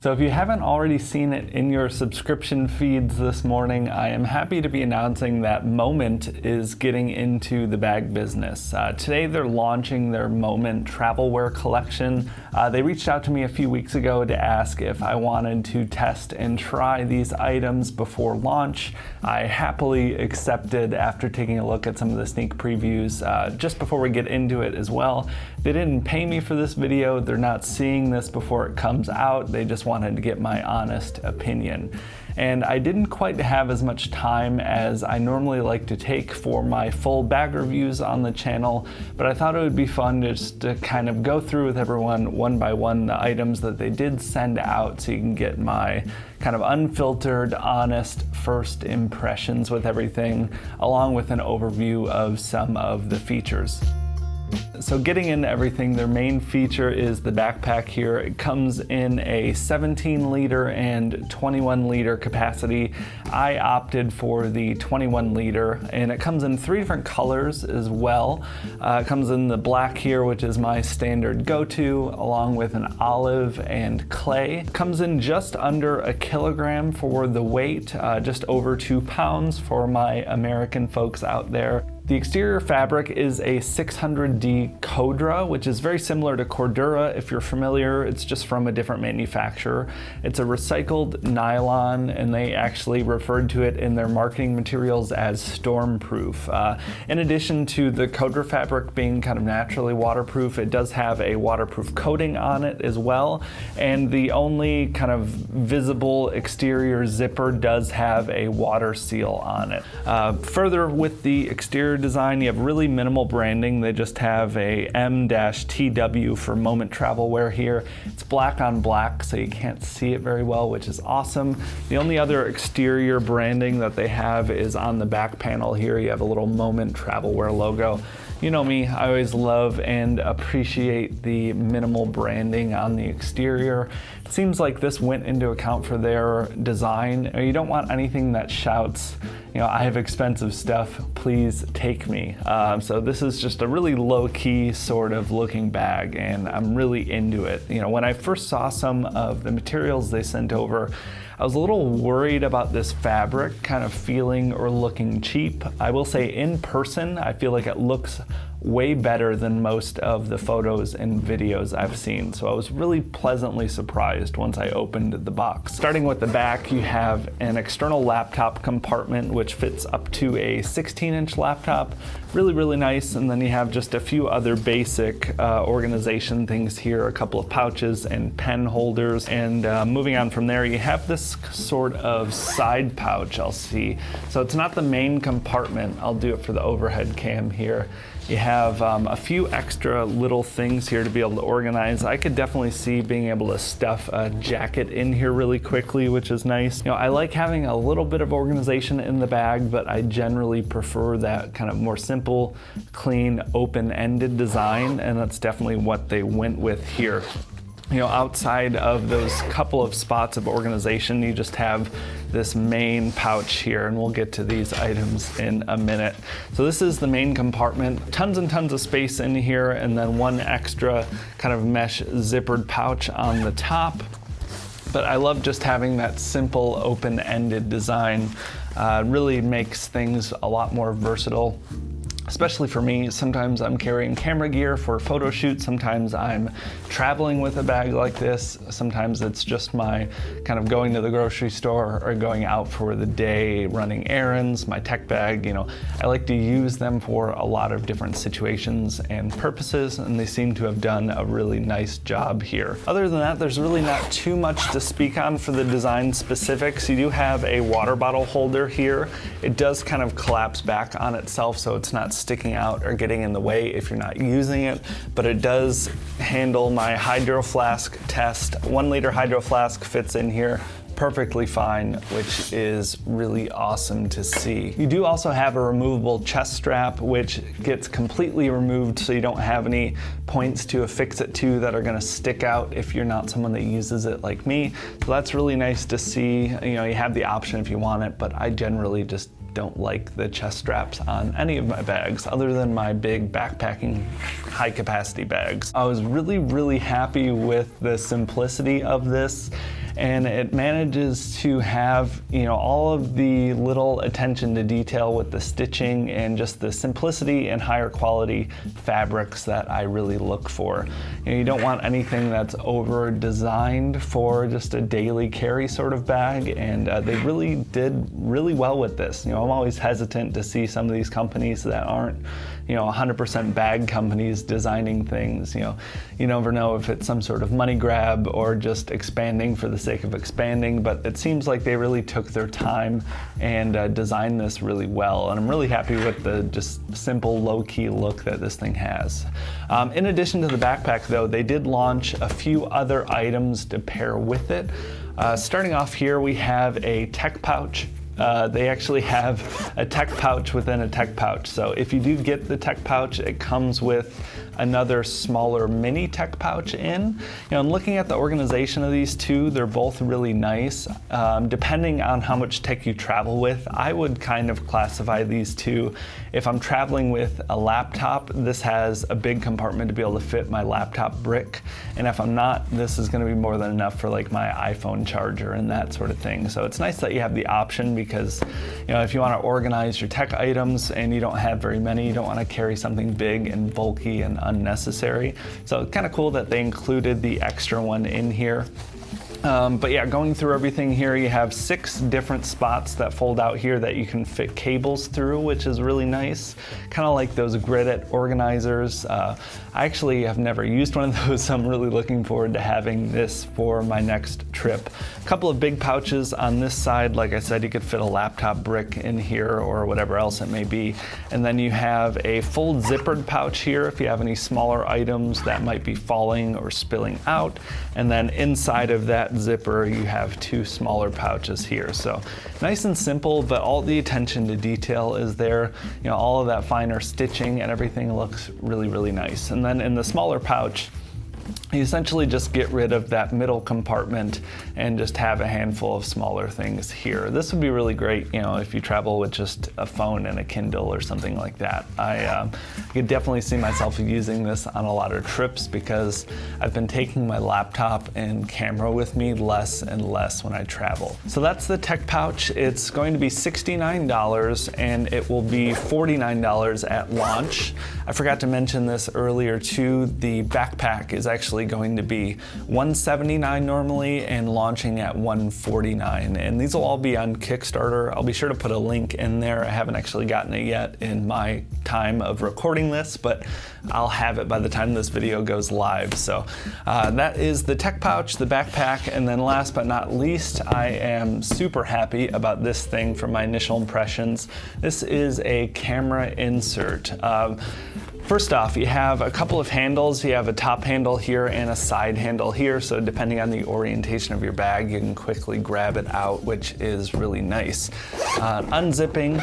So if you haven't already seen it in your subscription feeds this morning, I am happy to be announcing that Moment is getting into the bag business. Today they're launching their Moment Travelwear collection. They reached out to me a few weeks ago to ask if I wanted to test and try these items before launch. I happily accepted after taking a look at some of the sneak previews just before we get into it as well. They didn't pay me for this video. They're not seeing this before it comes out. They just wanted to get my honest opinion. And I didn't quite have as much time as I normally like to take for my full bag reviews on the channel, but I thought it would be fun just to kind of go through with everyone one by one the items that they did send out so you can get my kind of unfiltered, honest first impressions with everything, along with an overview of some of the features. So getting into everything, their main feature is the backpack here. It comes in a 17 liter and 21 liter capacity. I opted for the 21 liter, and it comes in 3 different colors as well. It comes in the black here, which is my standard go-to, along with an olive and clay. It comes in just under a kilogram for the weight, just over 2 pounds for my American folks out there. The exterior fabric is a 600D Codra, which is very similar to Cordura if you're familiar. It's just from a different manufacturer. It's a recycled nylon, and they actually referred to it in their marketing materials as stormproof. In addition to the Codra fabric being kind of naturally waterproof, it does have a waterproof coating on it as well. And the only kind of visible exterior zipper does have a water seal on it. Further, with the exterior design, you have really minimal branding. They just have a M-TW for Moment Travelwear here. It's black on black, so you can't see it very well, which is awesome. The only other exterior branding that they have is on the back panel here. You have a little Moment Travelwear logo. You know me, I always love and appreciate the minimal branding on the exterior. It seems like this went into account for their design. You don't want anything that shouts, you know, I have expensive stuff, please take me. So this is just a really low-key sort of looking bag, and I'm really into it. You know, when I first saw some of the materials they sent over, I was a little worried about this fabric kind of feeling or looking cheap. I will say in person, I feel like it looks way better than most of the photos and videos I've seen. So I was really pleasantly surprised once I opened the box. Starting with the back, you have an external laptop compartment which fits up to a 16-inch laptop. Really, really nice. And then you have just a few other basic organization things here, a couple of pouches and pen holders. And moving on from there, you have this sort of side pouch I'll see. So it's not the main compartment. I'll do it for the overhead cam here. You have a few extra little things here to be able to organize. I could definitely see being able to stuff a jacket in here really quickly, which is nice. You know, I like having a little bit of organization in the bag, but I generally prefer that kind of more simple, clean, open-ended design, and that's definitely what they went with here. You know, outside of those couple of spots of organization, you just have this main pouch here, and we'll get to these items in a minute. So this is the main compartment, tons and tons of space in here, and then one extra kind of mesh zippered pouch on the top. But I love just having that simple open-ended design. Really makes things a lot more versatile. Especially for me, sometimes I'm carrying camera gear for photo shoots, sometimes I'm traveling with a bag like this, sometimes it's just my kind of going to the grocery store or going out for the day, running errands, my tech bag, you know. I like to use them for a lot of different situations and purposes, and they seem to have done a really nice job here. Other than that, there's really not too much to speak on for the design specifics. You do have a water bottle holder here. It does kind of collapse back on itself, so it's not sticking out or getting in the way if you're not using it, but it does handle my hydro flask test. 1 liter hydro flask fits in here perfectly fine, which is really awesome to see. You do also have a removable chest strap, which gets completely removed so you don't have any points to affix it to that are gonna stick out if you're not someone that uses it like me. So that's really nice to see. You know, you have the option if you want it, but I generally just don't like the chest straps on any of my bags other than my big backpacking high capacity bags. I was really happy with the simplicity of this and it manages to have, you know, all of the little attention to detail with the stitching and just the simplicity and higher quality fabrics that I really look for. You know, you don't want anything that's over designed for just a daily carry sort of bag, and they really did really well with this. You know, I'm always hesitant to see some of these companies that aren't, you know, 100% bag companies designing things. You know, you never know if it's some sort of money grab or just expanding for the sake of expanding, but it seems like they really took their time and designed this really well. And I'm really happy with the just simple, low-key look that this thing has. In addition to the backpack though, they did launch a few other items to pair with it. Starting off here, we have a tech pouch. They actually have a tech pouch within a tech pouch. So if you do get the tech pouch, it comes with another smaller mini tech pouch in. You know, and looking at the organization of these two, they're both really nice. Depending on how much tech you travel with, I would kind of classify these two. If I'm traveling with a laptop, this has a big compartment to be able to fit my laptop brick. And if I'm not, this is gonna be more than enough for like my iPhone charger and that sort of thing. So it's nice that you have the option, because, you know, if you want to organize your tech items and you don't have very many, you don't want to carry something big and bulky and unnecessary. So it's kind of cool that they included the extra one in here. But yeah, going through everything here, you have 6 different spots that fold out here that you can fit cables through, which is really nice. Kind of like those grid-it organizers. I actually have never used one of those, so I'm really looking forward to having this for my next trip. A couple of big pouches on this side. Like I said, you could fit a laptop brick in here or whatever else it may be. And then you have a full zippered pouch here if you have any smaller items that might be falling or spilling out. And then inside of that zipper, you have 2 smaller pouches here. So nice and simple, but all the attention to detail is there. You know, all of that finer stitching and everything looks really, really nice. And then in the smaller pouch, you essentially just get rid of that middle compartment and just have a handful of smaller things here. This would be really great, you know, if you travel with just a phone and a Kindle or something like that. I could definitely see myself using this on a lot of trips, because I've been taking my laptop and camera with me less and less when I travel. So that's the tech pouch. It's going to be $69 and it will be $49 at launch. I forgot to mention this earlier too. The backpack is actually going to be $179 normally and launching at $149, and these will all be on Kickstarter. I'll be sure to put a link in there. I haven't actually gotten it yet in my time of recording this, but I'll have it by the time this video goes live. So that is the tech pouch, the backpack, and then last but not least, I am super happy about this thing from my initial impressions. This is a camera insert. First off, you have a couple of handles. You have a top handle here and a side handle here, so depending on the orientation of your bag, you can quickly grab it out, which is really nice. Unzipping,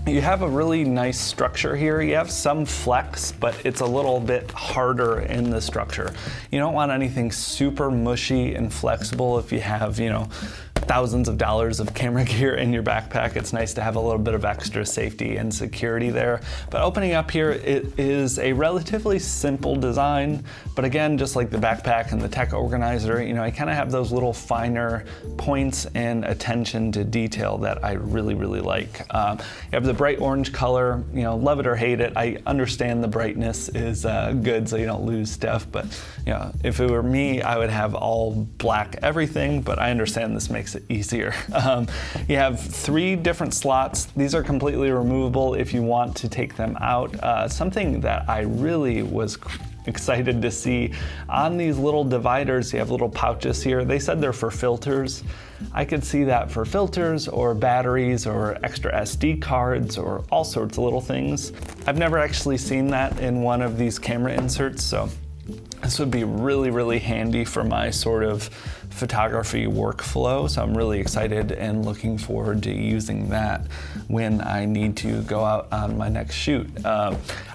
you have a really nice structure here. You have some flex, but it's a little bit harder in the structure. You don't want anything super mushy and flexible if you have, you know, thousands of dollars of camera gear in your backpack. It's nice to have a little bit of extra safety and security there. But opening up here, it is a relatively simple design, but again, just like the backpack and the tech organizer, you know, I kind of have those little finer points and attention to detail that I really, really like. You have the bright orange color, you know, love it or hate it. I understand the brightness is good so you don't lose stuff, but you know, if it were me, I would have all black everything, but I understand this makes it easier. You have 3 different slots. These are completely removable if you want to take them out. Something that I really was excited to see on these little dividers, you have little pouches here. They said they're for filters. I could see that for filters or batteries or extra SD cards or all sorts of little things. I've never actually seen that in one of these camera inserts, so this would be really, really handy for my sort of photography workflow. So I'm really excited and looking forward to using that when I need to go out on my next shoot.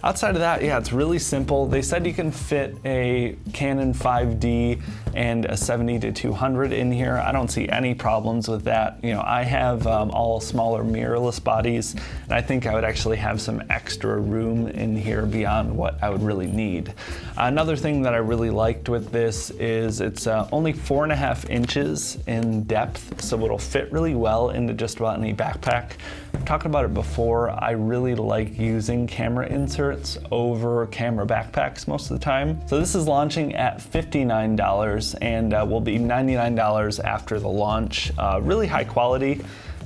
Outside of that, yeah, it's really simple. They said you can fit a Canon 5D and a 70-200 in here. I don't see any problems with that. You know, I have all smaller mirrorless bodies, and I think I would actually have some extra room in here beyond what I would really need. Another thing that I really liked with this is it's only 4.5 2.5 inches in depth, so it'll fit really well into just about any backpack. I've talked about it before. I really like using camera inserts over camera backpacks most of the time. So this is launching at $59 and will be $99 after the launch. Really high quality.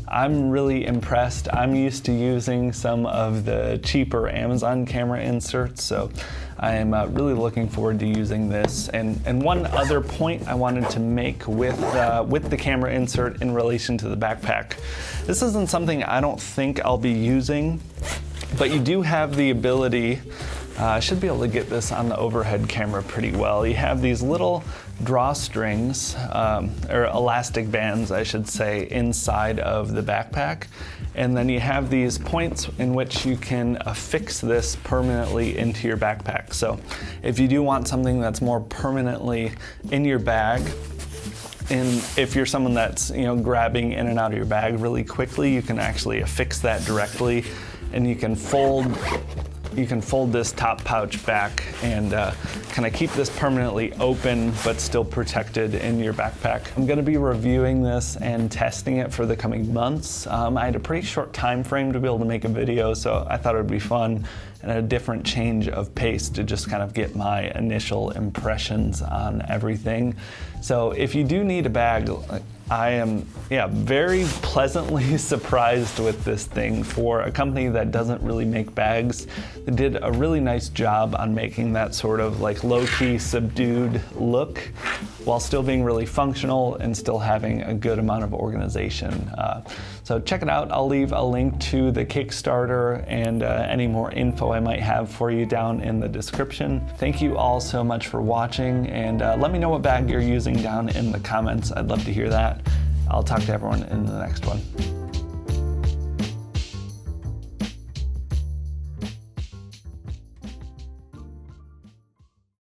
I'm really impressed. I'm used to using some of the cheaper Amazon camera inserts, so I am really looking forward to using this. And one other point I wanted to make with the camera insert in relation to the backpack. This isn't something I don't think I'll be using, but you do have the ability, I should be able to get this on the overhead camera pretty well. You have these little drawstrings, or elastic bands, I should say, inside of the backpack. And then you have these points in which you can affix this permanently into your backpack. So if you do want something that's more permanently in your bag, and if you're someone that's, you know, grabbing in and out of your bag really quickly, you can actually affix that directly, and you can fold this top pouch back and kind of keep this permanently open but still protected in your backpack. I'm going to be reviewing this and testing it for the coming months. I had a pretty short time frame to be able to make a video, so I thought it would be fun and a different change of pace to just kind of get my initial impressions on everything. So if you do need a bag, I am very pleasantly surprised with this thing. For a company that doesn't really make bags, they did a really nice job on making that sort of like low-key subdued look while still being really functional and still having a good amount of organization. So check it out. I'll leave a link to the Kickstarter and any more info I might have for you down in the description. Thank you all so much for watching, and let me know what bag you're using down in the comments. I'd love to hear that. I'll talk to everyone in the next one.